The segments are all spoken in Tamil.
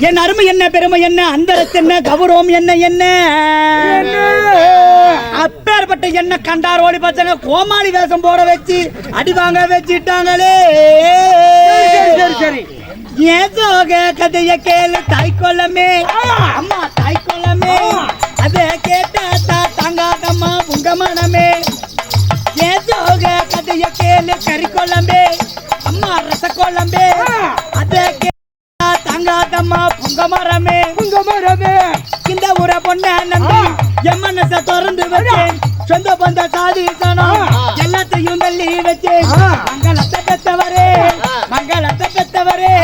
என் அருமை என்ன பெருமை என்ன அந்தரத்து என்ன கௌரவம் என்ன என்ன அப்பேற்பட்ட என்ன கண்டார் ஓடி பச்சங்க கோமாளி வேஷம் போட வச்சு அடிவாங்க வச்சுட்டாங்களே. சரி ஏன் சோக கதைய கேளு தாய்க்கொள்ளமே அம்மா தாய்க்கொள்ளமே அதை கேட்டா தாங்காதம்மா உங்க மனமே. ஏன் சோக கதைய கேளு கறிக்கொள்ளமே அம்மா ரசக்கொள்ளமே அதை கேட்டா தாங்காதம்மா உங்க மரமே உங்க மரமே. இந்த ஊரை பொண்ண நம்பி என் மனசை திறந்து வச்சேன் சொந்த பந்த சாதிக்கணும் எல்லாத்தையும் தள்ளி வச்சேன். மங்களத்தை பெற்றவரே மங்களத்தை பெற்றவரே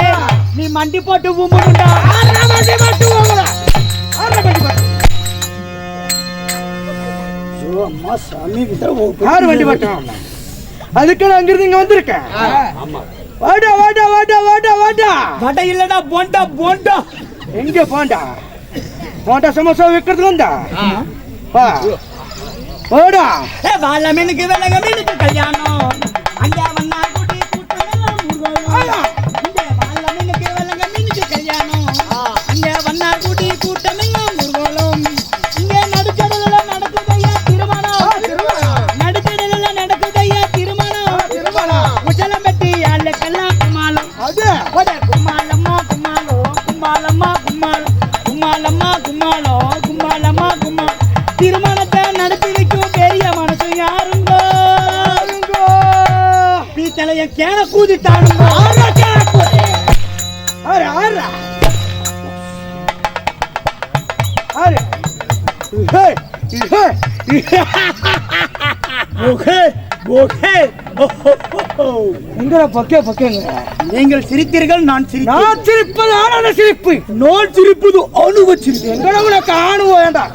நீ மண்டி போட்டு ஊமுடா அதுக்கு நான் அங்கிருந்து இங்க வந்திருக்கேன். வாடா வாடா வாடா வாடா வாடா வடை இல்லடா போண்டா போண்டா. எங்க போண்டா போண்டா சமோசா விற்கிறது வந்தா வாடா. வாழ மீனுக்கு விலக மீனுக்கு கல்யாணம் அங்க வந்தா கூட்டி கூட்டம் வாழ மீனுக்கு விலக மீனுக்கு கல்யாணம் அங்க வந்தா கூட்டி கூட்டம் முருகோலம். இங்க நடுக்கடல நடக்குதையா திருமணம் நடுக்கடல நடக்குதையா திருமணம் உச்சலம் பெட்டி ஆளுக்கெல்லாம் குமாலம் குமாலம்மா குமாலோ குமாலம்மா குமாலம் குமாலம்மா குமாலோ குமாலம்மா குமால். திருமணத்தை நடத்தி வைக்கும் பெரிய மனசு யாருங்கோ பீத்தலைய கேன கூதிட்டானுங்க. நீங்கள் சிரித்தீர்கள் நான் சிரிப்பது ஆனந்த சிரிப்பு நான் சிரிப்பது அனுபவிச்சிருக்கேன். எங்களுக்கு ஆணுவ வேண்டாம்.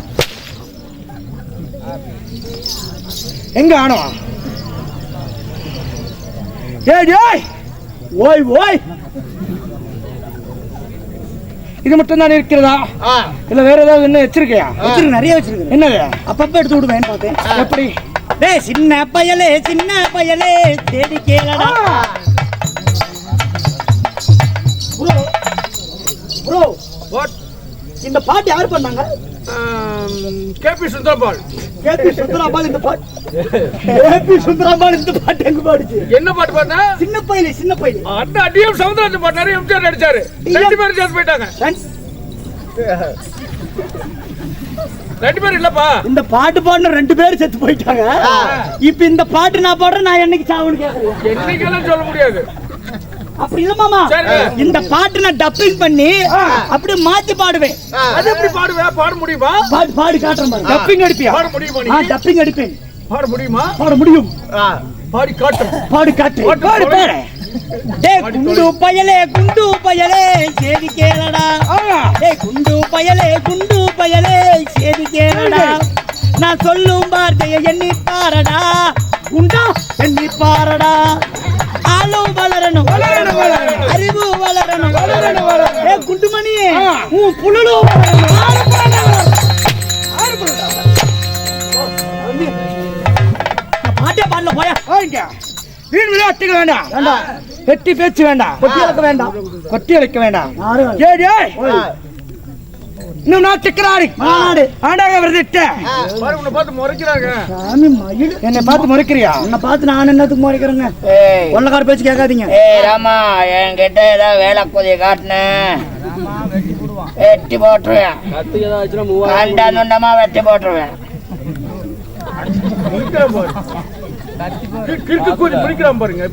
எங்க ஆணுவா ஓய் ஓய் இது மட்டும் தான் இருக்கிறதா இல்ல வேற ஏதாவது என்ன வச்சிருக்கியா? நிறைய வச்சிருக்கேன். என்னது அப்பப்ப எடுத்து விடுவேன் பார்த்தேன். எப்படி சின்ன பயலே தேடி கேளடா. ப்ரோ இந்த பாட்டு யார் பண்ணாங்க? கேபி சுந்தரபால். கேபி சுந்தரபால் இந்த பாட்டு கேபி சுந்தரபால் இந்த பாட்டு எங்க பாடுச்சு? என்ன பாட்டு பாடுனா? சின்ன பையலே அந்த அடியம் சவுந்தரராஜன் பாட்டு எம்ஜிஆர் நடிச்சாரு. ரெண்டு பேரும் சேர்ந்து போயிட்டாங்க. ரெண்டு பேரும் இல்லப்பா இந்த பாட்டு பாடுன ரெண்டு பேரும் செத்து போயிட்டாங்க. இப்ப இந்த பாட்டு நான் பாடுறேன் நான் என்னைக்கு சாவுன்னு கேக்குறேன். என்னைக்கெல்லாம் சொல்ல முடியாது. அப்படி இல்ல மாமா இந்த பாட்டு நான் டப்பிங் பண்ணி அப்படியே மாத்தி பாடுவேன். அது எப்படி பாடுவே? பாட முடியுமா? பாடி காட்டுறேன் பாரு. டப்பிங் அடிப்பியா? பாட முடியுமா நீ? டப்பிங் அடிப்பேன். பாட முடியுமா? பாட முடியும். பாடி காட்டு. பாடி காட்டு. பாடு பாடு. டேய் குண்டு பயலே சேதி கேளடா. டேய் குண்டு பயலே சேதி கேளடா. நான் சொல்லும் வார்த்தையை எண்ணி பாரடா குண்டா எண்ணி பாரடா. ஆளும் வளரணும் அறிவு வளரணும் ஏ குண்டுமணி உன் புலலும் பாட்டே பாடல போயா. வீண் விளையாட்டுக்கு வேண்டாம். வெட்டி பேச்சு வேண்டாம். கொட்டி அழைக்க வேண்டாம். இன்னும் நாட்டுக்கிறாரு ஆண்டாக வருதிட்ட பார்த்து முறைக்கிறாங்க. என்னை பார்த்து முறைக்கிறியா? உன்னை பார்த்து நான் என்னத்துக்கு முறைக்கிறேங்க? கொள்ளக்கார பேச்சு கேட்காதீங்க. ராமா என்கிட்ட ஏதாவது வேலை கூதிய காட்டுனேன் வெட்டி போட்டுருவேன். கண்டா வெட்டி போட்டுருவேன். பாருங்க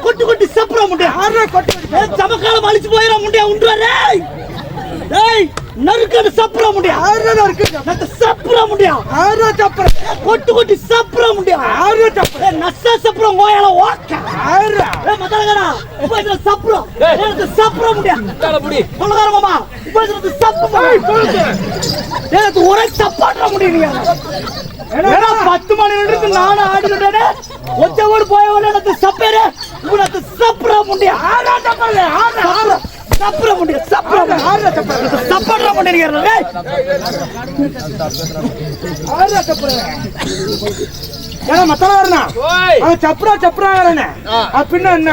கொட்டு கொட்டி சப்புற முடியும் சமக்காலம் அழிச்சு போயிட முடியும். நறுக்கது சப்புற முடியும் சப்புற முடியும் கொட்டு கொட்டி சப்புற முடியும் நச சப்புற கோயால ஓக்க மதலகடா உபயோக சப்புற எனக்கு சப்புற முடியும் கொள்ளகார மாமா உபயோக சப்பு எனக்கு ஒரே சப்பாடுற முடியும். 10 மணி நேரத்துக்கு நானும் ஆடுகிட்டே ஒத்த ஊர் போயவன எனக்கு சப்பேரு உனக்கு சப்புற முடியும் சப்புற முடி சப்புற ஆறா சப்புற சப்புற முடிங்கறல ஆறா சப்புற ஏன்னா மத்தல வரணும் அவன் சப்புரா வரனே அப்படின்னா என்ன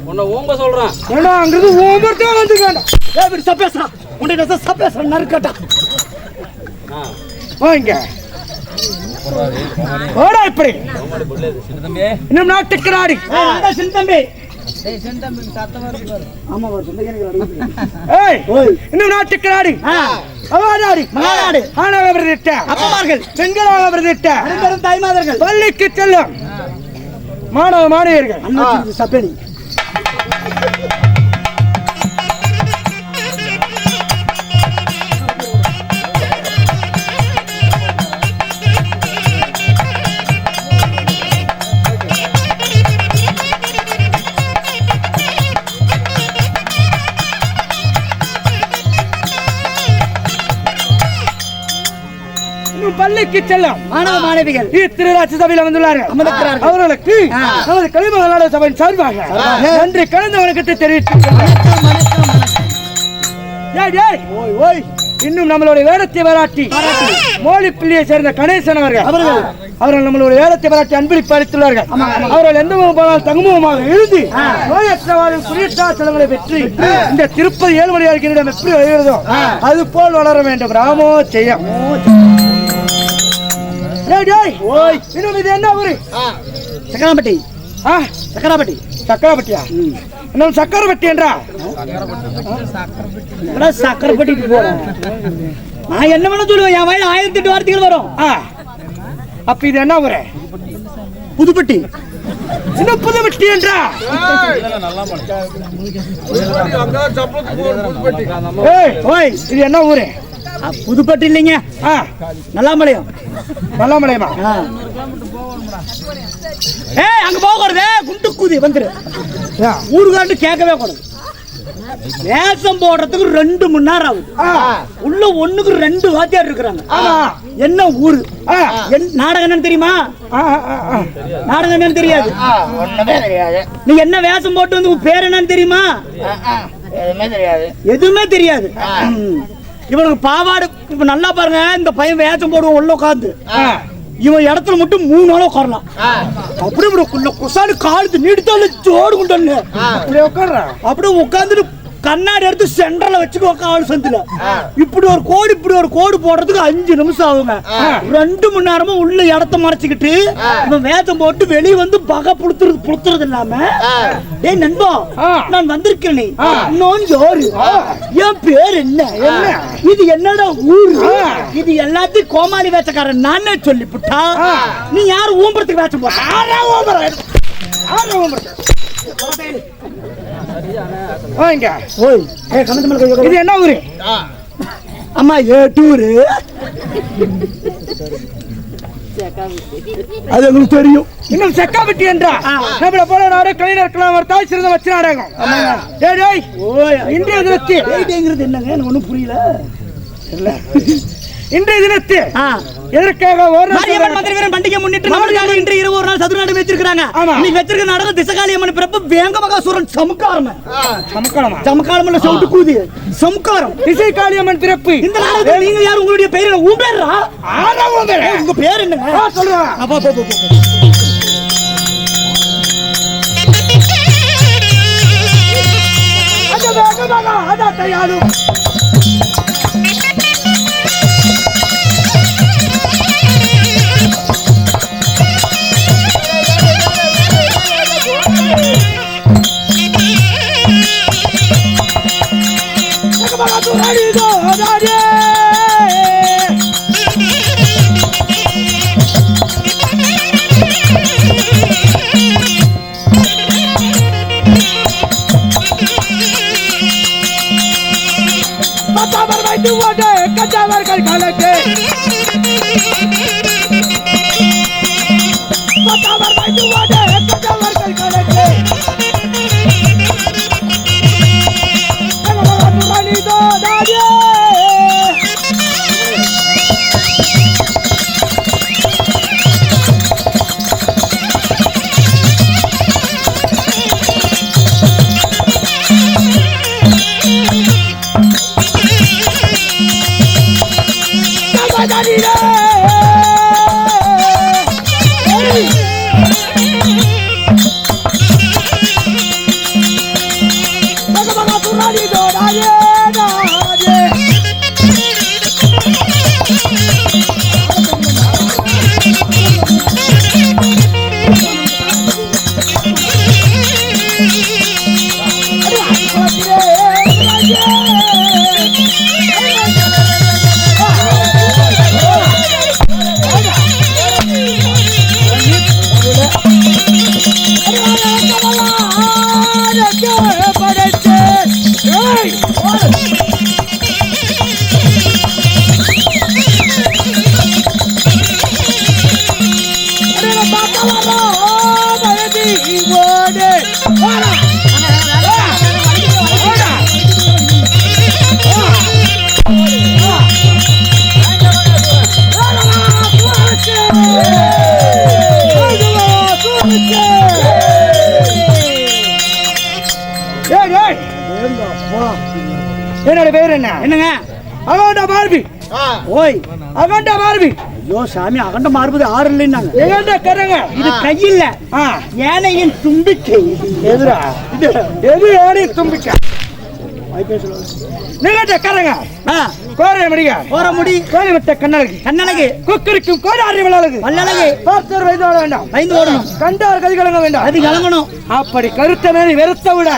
உன்னை ஓம்ப சொல்றான் ஏன்னா அங்கிருந்து ஓம்பர்த்தே வந்துக்காண்டா இப்படி சப்பேசா உன்னை சப்பேசா நறுக்கட்டா வாங்க ஓடா இப்படி இன்னும் நாட்டுக்கு நாடி சின்ன தம்பி இன்னும் நாட்டுக்கு நாடி அவனாடி மகாநாடு ஆணவ பிரதிட்ட அப்பமார்கள் பெண்களாக பிரதிட்ட அனைவரும் தாய்மாதர்கள் பள்ளிக்கு செல்லும் மாணவ மாணவியர்கள் அண்ணா சப்பேனி பள்ளிக்கு செல்லும் மாணவ மாணவிகள் திருராட்சி சபையில் வந்துள்ளார்கள் அவர்களுக்கு நமது கலிமகளாட சபையின் சார்பாக நன்றி கலந்த வணக்கத்தை தெரிவித்து இன்னும் நம்மளுடைய வேடத்தை பாராட்டி மோலிப்பிள்ளியை சேர்ந்த கணேசன் அவர்கள் நம்மளுடைய வேடத்தை பாராட்டி அன்பளிப்பு அளித்துள்ளார்கள் அவர்கள் எந்த போனால் தங்குமுகமாக எழுதி நோயற்றவாரின் குடியேற்றாச்சலங்களை பெற்று இந்த திருப்பதி ஏழுமலையார்களிடம் எப்படி வருகிறதோ அது போல் வளர வேண்டும் ராமோ செய்யும். இன்னும் இது என்ன ஊரு? சக்கராப்பட்டி. சக்கராப்பட்டி. சக்கராப்பட்டியா? இன்னும் சக்கரப்பட்டி என்றா? சக்கரப்பட்டி போறேன். நான் என்ன பண்ண சொல்லுவேன், என் வயது 1008 வார்த்தைகள் வரும். அப்ப இது என்ன ஊரு? புதுப்பட்டி. இன்னும் புதுப்பட்டி என்றா? இது என்ன ஊரு? புதுப்பட்டி இல்லைங்க, நல்லாமலையம். நல்லாமலையமா? அங்க போகிறது குண்டு கூதி வந்துரு ஊருக்காண்டு கேட்கவே கூடாது. வேஷம் போடுறதுக்கு 2 மணி நேரம் ஆகுது. உள்ள ஒண்ணுக்கு 2 வாத்தியார் இருக்கிறாங்க. என்ன ஊரு நாடகம் என்னன்னு தெரியுமா? நாடகம் என்னன்னு தெரியாது. நீ என்ன வேஷம் போட்டு வந்து உன் பேர் என்னன்னு தெரியுமா? எதுவுமே தெரியாது. இவனுக்கு பாவாடு இப்ப நல்லா பாருங்க, இந்த பையன் வேஷம் போடுவோம் உள்ள உட்காந்து இவன் இடத்துல மட்டும் 3 நாள் உட்காரலாம். அப்படி குசாடு காலத்து நீடுத்தால ஜோடு கொண்டு அப்படியே உட்காந்துட்டு கண்ணாடி எடுத்து சென்டர்ல வச்சுக்கோ கால் சந்தில. இப்படி ஒரு கோடு போடுறதுக்கு 5 நிமிஷம் ஆகுங்க. 2 மணி நேரமும் உள்ள இடத்த மறைச்சுக்கிட்டு இவன் வேஷம் போட்டு வெளியே வந்து பகை புளுத்துறது இல்லாம, ஏய் நண்பா நான் வந்திருக்கேன், இன்னொன்னு ஜோரு, என் பேர் என்ன, இது என்னடா ஊரு, இது எல்லாத்தையும் கோமாளி வேஷக்காரன் நானே சொல்லிவிட்டா நீ யாரு ஊம்புறதுக்கு வேஷம் போட்ட? இது என்ன ஊரு? அம்மா ஏட்டூரு. அது உங்களுக்கு தெரியும். இன்னும் செக்காப்பட்டி என்றா? நம்மள போல நாடு கலைஞருக்கெல்லாம் ஒரு தாய் சிறந்த வச்சு நாடகம். இன்றைய தினத்தில் என்னங்க எனக்கு ஒண்ணும் புரியல. இன்றைய தினத்தில் எதற்காக மந்திரி வீரன் பண்டிகை முன்னிட்டு நமக்காக இன்று இரவு ஒரு நாள் சதுர நாடகம் வச்சிருக்காங்க. இன்னைக்கு வச்சிருக்க நாடகம் திசகாளி அம்மன் பிறப்பு வேங்க மகாசூரன் சமுக்காரம். சமுக்காரம் சவுட்டு கூதி சமுக்காரம் திசைகாளி அம்மன் பிறப்பு. இந்த நாடகத்தில் நீங்க யார், உங்களுடைய பெயர் ஊம்பேரா? உங்க பேர் என்னங்க சொல்லுங்க. என்னோட பேர் என்ன? என்னங்க? அகண்ட மார்பி. ஓய், அகண்ட மார்பி. ஐயோ சாமி, அகண்ட மார்பது 6 இல்லைன்னாங்க. எகண்ட கரங்க. இது கையில்ல, யானையின் தும்பிக்கை. எதுரா இது? எது யானையின் தும்பிக்கை? நிகழ்ந்த கரங்க. கோரை முடிக. கோர முடி. கோழி விட்ட கண்ணழகு. கண்ணழகு. குக்கரிக்கும் கோடாரி வல்லழகு. வல்லழகு. பார்த்தோர் வைத்து ஓட வேண்டாம். வைந்து ஓடணும். கண்டார் கதி கலங்க வேண்டாம். அது கலங்கணும். அப்படி கருத்த மேலே வெறுத்த விட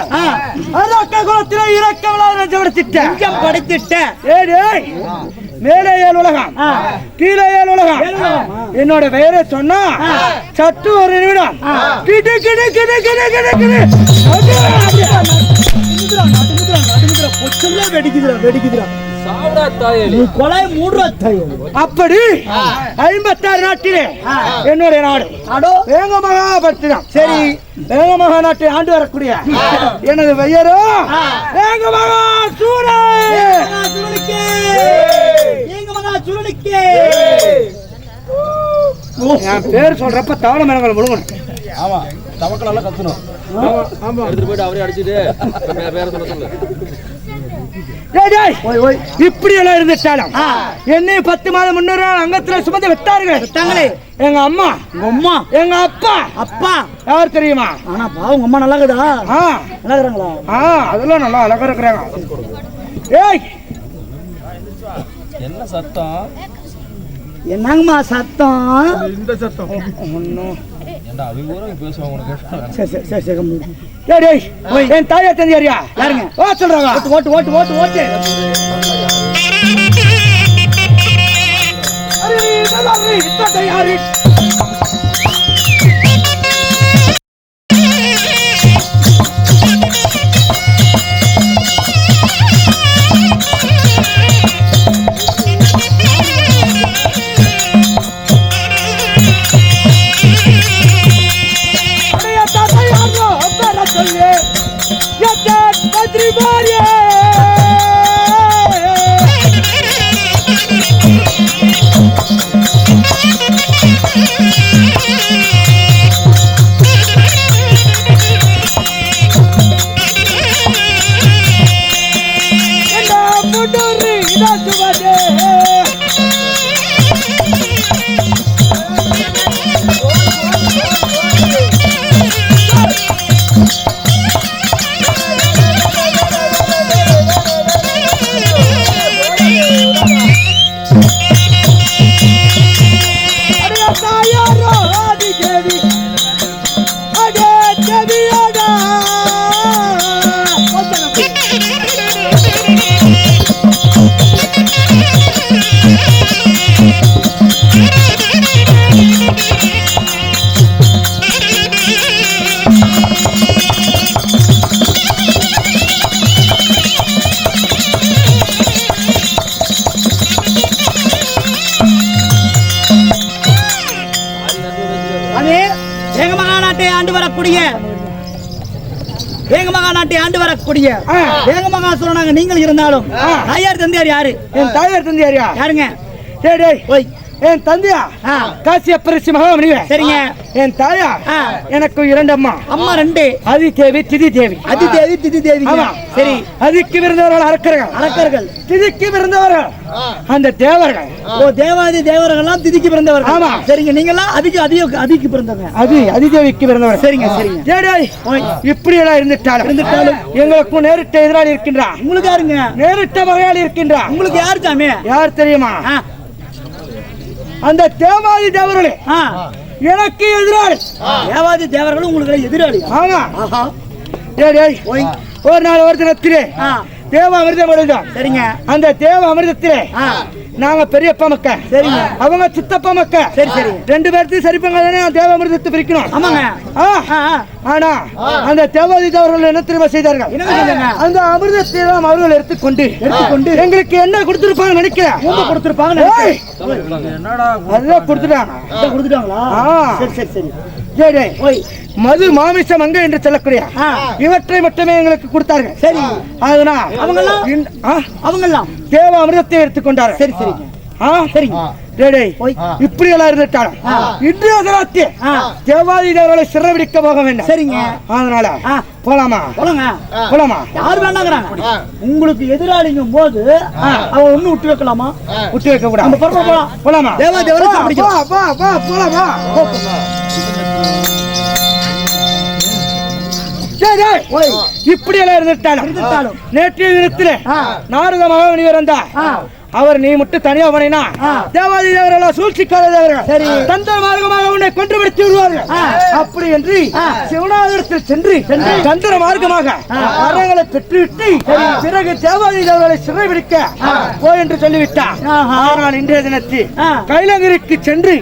அதற்க குலத்திலே இறக்க விழா திட்ட இங்கம் படைத்திட்ட. ஏய் மேலே 7 உலகம், கீழே 7 உலகம். என்னோட பெயரை சொன்னா சற்று ஒரு நிமிடம் கிடு கிடு கிடு கிடு கிடு கிடு அப்படி 56 நாட்டிலே என்னுடைய நாடு வேங்க மகாபட்டினம். சரி, வேங்க மகா நாட்டை ஆண்டு வரக்கூடிய எனது பெயரோ வேங்க மகா என் பேர் சொல்றப்ப தவளை மேலங்களை முழுங்கணும். ஆமா, தவக்கள் எல்லாம் கத்தணும். எடுத்துட்டு போயிட்டு அவரே அடிச்சுட்டு பேர சொல்ல சொல்லு. இப்படி எல்லாம் இருந்துட்டாலும் என்னை 10 மாதம் முன்னூறு நாள் அங்கத்துல சுமந்து விட்டார்கள். எங்க அம்மா, எங்க அப்பா. அப்பா யார் தெரியுமா? ஆனா உங்க அம்மா நல்லா இருக்குதா? நல்லா இருக்கிறாங்களா? அதெல்லாம் நல்லா அழகா இருக்கிறாங்க. ஏய், என்ன சத்தம்? என்னங்கம்மா சத்தம்? இந்த சத்தம் ஒன்னும் ஏண்டா அவங்க ஊரங்க பேசுவாங்க உனக்கு. சரி சரி. ஏய், என் தாயா தந்தையாரியா யாருங்க? வா சொல்றாங்க. ஓட்டு ஓட்டு ஓட்டு ஓட்டு. அரே தயாரி. வேங்கமகாசுரனாக நீங்கள் இருந்தாலும் தாயார் தந்தையார் யாரு? என் தாயார் தந்தையார் யாருங்க? என் தந்தையா காசியப்பரிசி மகாமணிவே. சரிங்க. என் தாயா எனக்கு 2 அம்மா. அம்மா 2. அதி தேவி, திதி தேவி. அதி தேவி, திதி தேவி. சரி. அதிக்கு பிறந்தவர்கள் அரக்கர்கள். திதிக்கு பிறந்தவர்கள் அந்த தேவர்கள். ஓ, தேவாதி தேவர்கள்லாம் திதிக்கு பிறந்தவர்கள். ஆமா. சரிங்க. நீங்களாம் அதிக்கு பிறந்தவங்க. அதி தேவிக்கு பிறந்தவர்கள். சரிங்க சரிங்க. இப்படி எல்லாம் இருந்துட்டாலும் எங்களுக்கும் நேரிட்ட எதிராளி இருக்கின்றான். உங்களுக்கு யாருங்க? நேரிட்ட பகையாளி இருக்கின்றான். உங்களுக்கு யார் சாமி? யார் தெரியுமா? அந்த தேவாதி தேவர்களே எனக்கு எதிராளி. தேவாதி தேவர்களும் உங்களுக்கு எதிராளி? ஆமா. ஒரு நாள் ஒரு தினத்திலே தேவ அமிர்தம் வருதோம். சரிங்க. அந்த தேவ அமிர்தத்திலே நாங்க பெரியப்பா மக்க. சரிங்க. அவங்க சித்தப்பா மக்க. சரி சரி. 2 பேர்த்தையும் சரி பண்ணாதானே தேவ அமிர்தத்தை பிரிக்கணும். ஆமாங்க. ஆனா அந்த தேவாதி தேவர்கள் என்ன தெரியுமா செய்தார்கள்? அந்த அமிர்தத்தை எல்லாம் அவர்கள் எடுத்துக்கொண்டு எங்களுக்கு என்ன கொடுத்திருப்பாங்க நினைக்கிறேன். கொடுத்திருப்பாங்க. அதெல்லாம் கொடுத்துட்டாங்களா? சரி சரி சரி. மது மாமிசம் அங்க என்று சொல்லக்கூடிய இவற்றை மட்டுமே எங்களுக்கு கொடுத்தார்கள். சரி. அதனால் அவங்க தேவ அமிர்தத்தை எடுத்துக்கொண்டார்கள். சரி சரி. சரிங்க. இப்படி எல்லாம் இருந்துட்டாலும் இன்றைய தினத்தில் தேவாதி தேவர்களை சிறைபிடிக்க போக வேண்டும். சரிங்க. அதனால போலாமா? போலாமா? யார் வேண்டாங்கிறாங்க? உங்களுக்கு எதிராளிங்கும் போது அவன் ஒண்ணு விட்டு வைக்கலாமா? விட்டு வைக்க கூடாது. போலாமா? தேவாதி தேவரை போலாமா? இப்படி எல்லாம் இருந்துட்டாலும் நேற்றைய தினத்துல நாரத மகாமுனிவர் வந்தார். அவர் நீ மட்டும் தனியா போனீனா தேவாதி தேவரெல்லாம் சூழ்ச்சிக்காரர்கள் தந்திர மார்க்கமாக உன்னை கொன்று விடுத்து விடுவார்கள். அப்படி என்று சிவனாதரத்தில் சென்று தந்திர மார்க்கமாக வரங்களை பெற்றுவிட்டு பிறகு தேவாதி தேவர்களை சிறைபிடிக்க போய் என்று சொல்லிவிட்டார். ஆனால் இன்றைய தினத்தில் கைலங்கிரிக்கு சென்று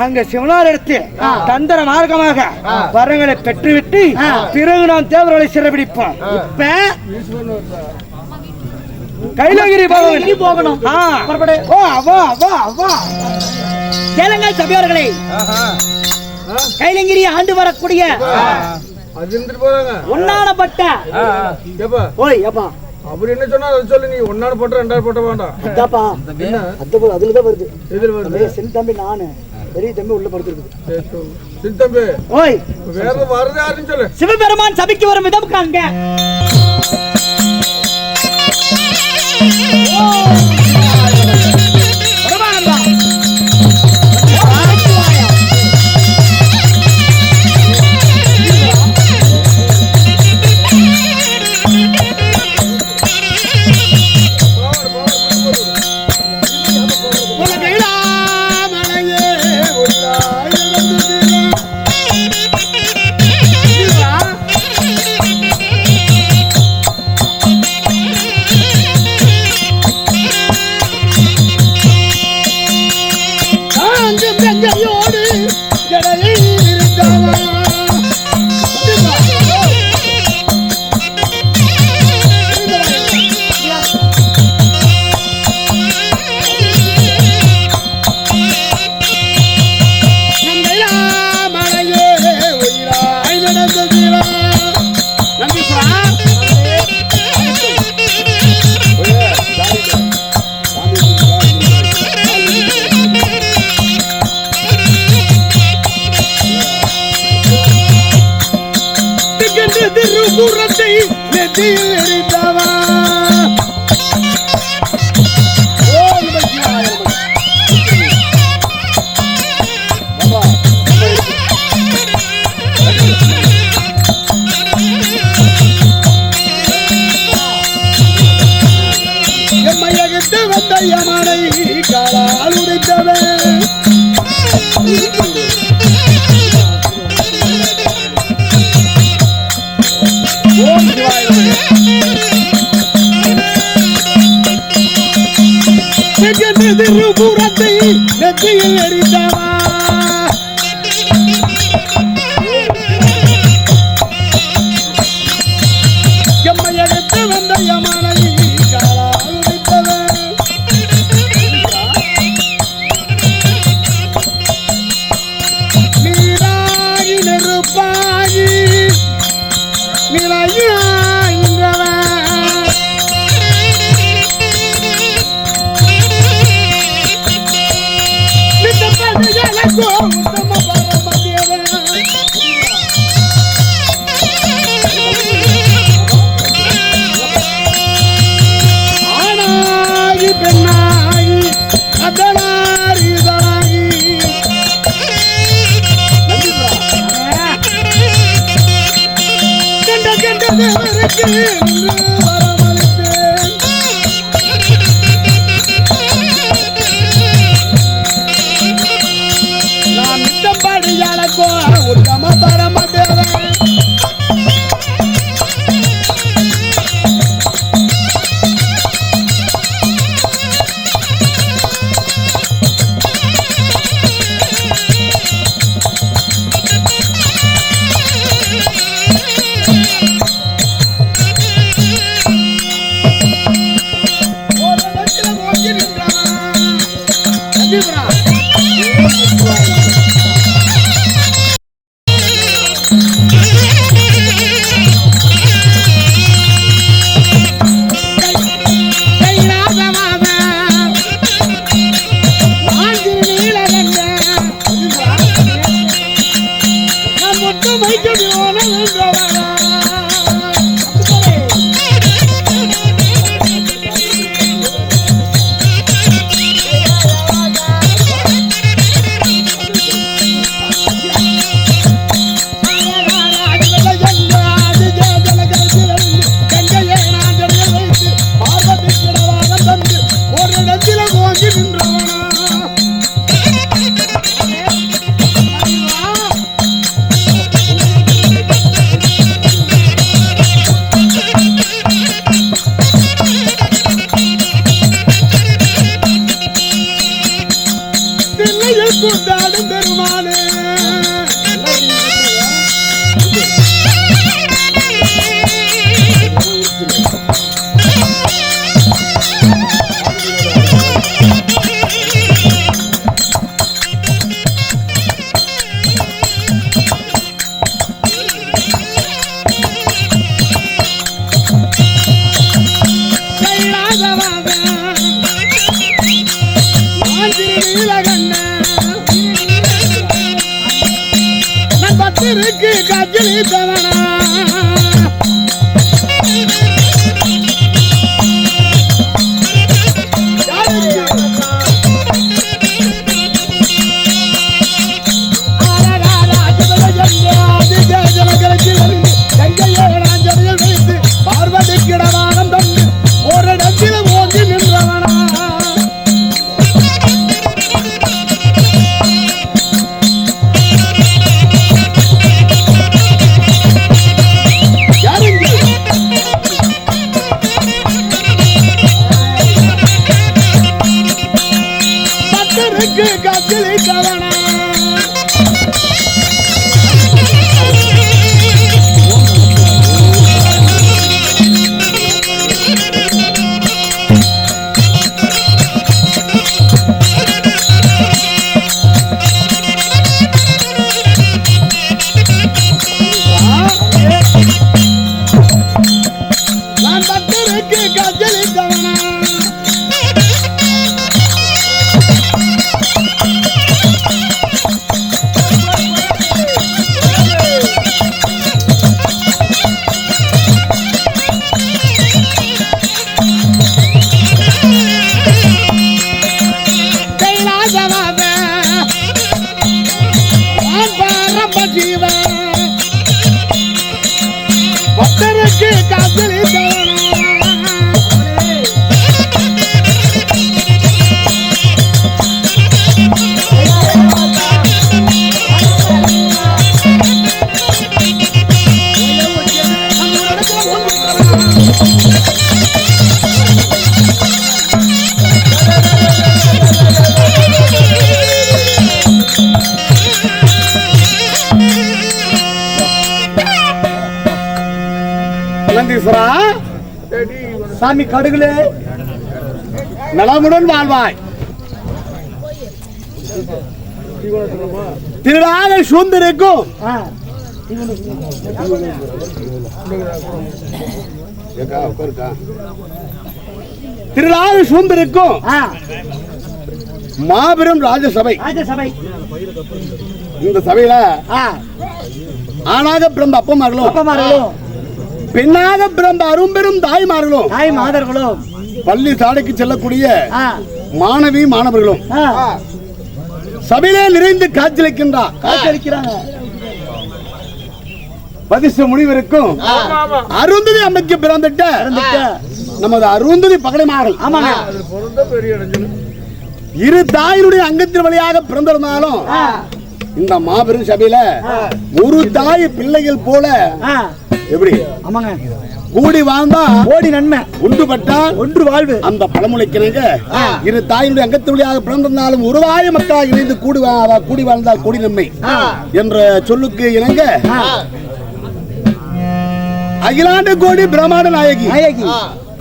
அங்க சிவனாரிடத்தில் தந்திர மார்க்கமாக வரங்களை பெற்றுவிட்டு பிறகு நாம் தேவர்களை சிறைபிடிப்போம். இப்ப கைலகிரி போகணும். கேளுங்கள் சபையோர்களே, கைலங்கிரி ஆண்டு வரக்கூடிய ஒன்னானப்பட்ட அப்படி என்ன சொன்னா அதை சொல்லு. நீ ஒன்னாடு போட்ட ரெண்டாவது போட்ட வேண்டாம். அதுலதான் வருது. சின்ன தம்பி நானு பெரிய தம்பி உள்ள படுத்திருக்கு. சின்ன தம்பி வேற வருது யாருன்னு சொல்லு. சிவபெருமான் சபைக்கு வரும் விதம் காண்க. சாமி கடுகுலே நலமுடன் வாழ்வாய். திருடாக சூழ்ந்திருக்கும் திருடாக சூழ்ந்திருக்கும் மாபெரும் ராஜசபை. இந்த சபையில ஆணாக பிறந்த அப்பமார்களும் பெண்ணாக பிறந்த அரும்பெரும் தாய்மார்களும் பள்ளி சாடைக்கு செல்லக்கூடிய மாணவி மாணவர்களும் சபையிலே நிறைந்து காட்சியளிக்கின்றார். பதிச முனிவருக்கும் அருந்ததி அம்மைக்கு பிறந்துட்ட நமது அருந்ததி பகடைமார்கள் இரு தாயினுடைய அங்கத்தின் வழியாக பிறந்திருந்தாலும் இந்த மாபெரும் சபையில ஒரு தாய் பிள்ளைகள் போல எப்படி கூடி வாழ்ந்தா கோடி நன்மை, ஒன்றுபட்டா ஒன்று வாழ்வு. அந்த பழமொழிக்கிறங்க இரு தாயினுடைய அங்கத்தினுடையாக பிறந்திருந்தாலும் ஒரு தாய மக்களாக இணைந்து கூடி வாழ்ந்தால் கோடி நன்மை என்ற சொல்லுக்கு இணங்க அகிலாண்ட கோடி பிரம்மாண்ட நாயகி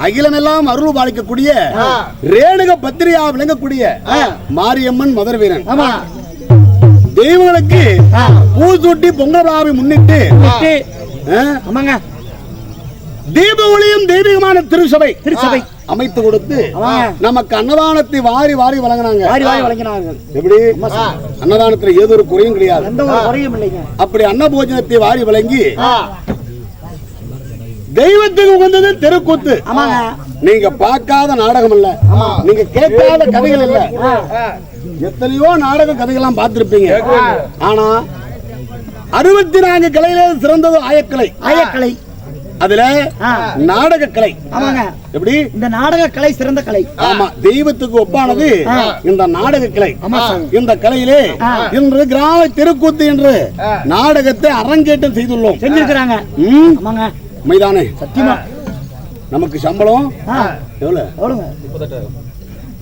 அகிலமெல்லாம் அருள் பாலிக்கக்கூடிய ரேணுக பத்திரியா விளங்கக்கூடிய மாரியம்மன் மதுர வீரன் தெய்வங்களுக்கு பூ சூட்டி பொங்கல் விழாவை முன்னிட்டு தீப ஒளியும் தெய்வீகமான திருச்சபை அமைத்து கொடுத்து ஆமாங்க. நமக்கு அன்னதானத்தை வாரி வாரி வழங்கினாங்க. வாரி வாரி வழங்கினார்கள். எப்படி அன்னதானத்துல ஏதோ ஒரு குறையும் கிடையாது, எந்த ஒரு குறையும் இல்லைங்க. அப்படி அன்னபோஜனத்தை வாரி வழங்கி தெய்வத்துக்கு உகந்தது தெருக்கூத்து. ஆமாங்க. நீங்க பார்க்காத நாடகம் இல்ல, நீங்க கேட்காத கதைகள் இல்ல. எத்தனையோ நாடக கதைகள்லாம் பார்த்திருப்பீங்க. ஆனா 64 கலையில சிறந்தது ஆயக்கலை. ஆயக்கலை அதுல நாடக கலை. ஆமாங்க. எப்படி இந்த நாடக கலை சிறந்த கலை. ஆமா, தெய்வத்துக்கு ஒப்பானது இந்த நாடக கலை. இந்த கலையிலே இன்று கிராம தெருக்கூத்து என்று நாடகத்தை அரங்கேற்றம் செய்துள்ளோம். செஞ்சிருக்கிறாங்க. ஆமாங்க. மைதானே சத்தியமா நமக்கு சம்பளம் எவ்வளவு எவ்வளவுங்க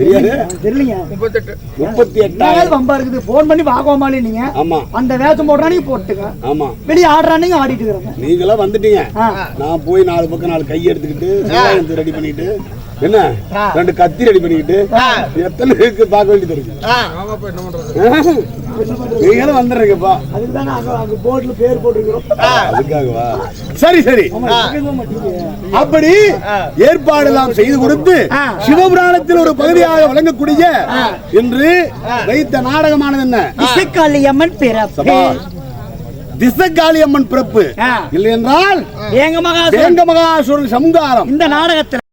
தெரியாது, தெரியலீங்க. 38,000 வம்பா இருக்குது. போன் பண்ணி வாங்குவோமாலே நீங்க ஆமா அந்த வேஷம் போடுறானீங்க போட்டுங்க, ஆமா வெளியே ஆடுறானீங்க ஆடிட்டு இருக்கிறாங்க. நீங்களா வந்துட்டீங்க. நான் போய் 4 பக்கம் 4 கை எடுத்துக்கிட்டு ரெடி பண்ணிட்டு என்ன 2 கத்தி ரெடி பண்ணிக்கிட்டு எத்தனை பேருக்கு பார்க்க வேண்டியது இருக்கு. நீங்களும் வந்துடுறீங்கப்பா, அதுக்குதான் அங்க போர்டுல பேர் போட்டுருக்கிறோம். அதுக்காகவா? சரி சரி. அப்படி ஏற்பாடு எல்லாம் செய்து கொடுத்து சிவபுராணத்தில் ஒரு பகுதியாக வழங்கக்கூடிய என்று வைத்த நாடகமானது என்ன? இசைக்காளியம்மன் பிறப்பு. திசகாளி அம்மன் பிறப்பு இல்லை என்றால் வேங்க மகாசுரன் மகாசுரன் சம்ஹாரம். இந்த நாடகத்தில்